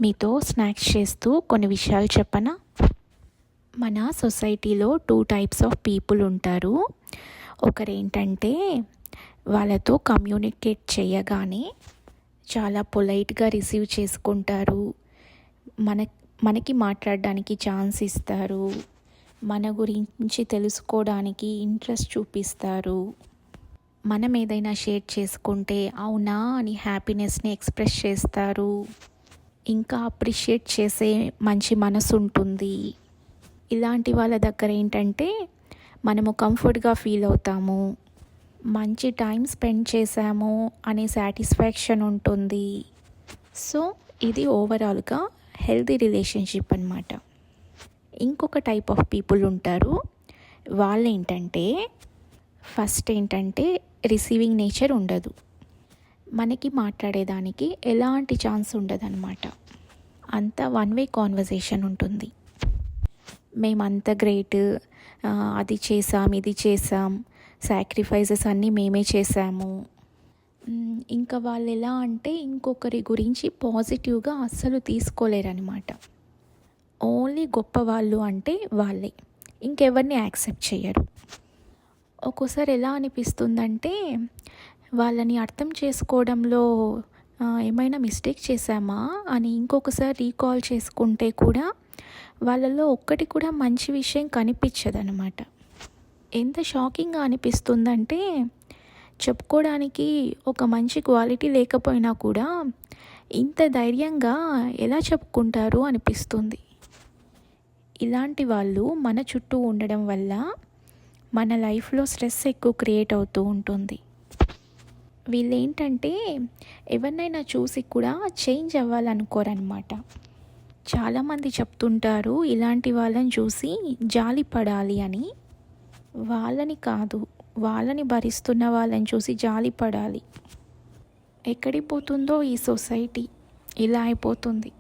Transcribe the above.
మీతో స్నాక్స్ చేస్తూ కొన్ని విషయాలు చెప్పనా? మన సొసైటీలో 2 టైప్స్ ఆఫ్ పీపుల్ ఉంటారు. ఒకరేంటంటే వాళ్ళతో కమ్యూనికేట్ చేయగానే చాలా పొలైట్గా రిసీవ్ చేసుకుంటారు. మన మనకి మాట్లాడడానికి ఛాన్స్ ఇస్తారు. మన గురించి తెలుసుకోవడానికి ఇంట్రెస్ట్ చూపిస్తారు. మనం ఏదైనా షేర్ చేసుకుంటే అవునా అని హ్యాపీనెస్ని ఎక్స్ప్రెస్ చేస్తారు. ఇంకా అప్రిషియేట్ చేసే మంచి మనసు ఉంటుంది. ఇలాంటి వాళ్ళ దగ్గర ఏంటంటే మనము కంఫర్ట్గా ఫీల్ అవుతాము, మంచి టైం స్పెండ్ చేసాము అనే సాటిస్ఫాక్షన్ ఉంటుంది. సో ఇది ఓవరాల్గా హెల్తీ రిలేషన్షిప్ అన్నమాట. ఇంకొక టైప్ ఆఫ్ పీపుల్ ఉంటారు. వాళ్ళు ఏంటంటే ఫస్ట్ ఏంటంటే రిసీవింగ్ నేచర్ ఉండదు, మనకి మాట్లాడేదానికి ఎలాంటి ఛాన్స్ ఉండదన్నమాట. అంతా వన్ వే కాన్వర్జేషన్ ఉంటుంది. మేమంత గ్రేట్, అది చేసాం ఇది చేసాం, సాక్రిఫైసెస్ అన్నీ మేమే చేసాము. ఇంకా వాళ్ళు ఎలా అంటే ఇంకొకరి గురించి పాజిటివ్గా అస్సలు తీసుకోలేరనమాట. ఓన్లీ గొప్పవాళ్ళు అంటే వాళ్ళే, ఇంకెవరిని యాక్సెప్ట్ చేయరు. ఒక్కోసారి ఎలా అనిపిస్తుందంటే వాళ్ళని అర్థం చేసుకోవడంలో ఏమైనా మిస్టేక్ చేశామా అని ఇంకొకసారి రీకాల్ చేసుకుంటే కూడా వాళ్ళలో ఒక్కటి కూడా మంచి విషయం కనిపించదన్నమాట. ఎంత షాకింగ్గా అనిపిస్తుందంటే చెప్పుకోవడానికి ఒక మంచి క్వాలిటీ లేకపోయినా కూడా ఇంత ధైర్యంగా ఎలా చెప్పుకుంటారు అనిపిస్తుంది. ఇలాంటి వాళ్ళు మన చుట్టూ ఉండడం వల్ల మన లైఫ్లో స్ట్రెస్ ఎక్కువ క్రియేట్ అవుతూ ఉంటుంది. వీళ్ళు ఏంటంటే ఎవరినైనా చూసి కూడా చేంజ్ అవ్వాలనుకోరనమాట. చాలామంది చెప్తుంటారు ఇలాంటి వాళ్ళని చూసి జాలి పడాలి అని. వాళ్ళని కాదు, వాళ్ళని భరిస్తున్న వాళ్ళని చూసి జాలి పడాలి. ఎక్కడికి పోతుందో ఈ సొసైటీ, ఇలా అయిపోతుంది.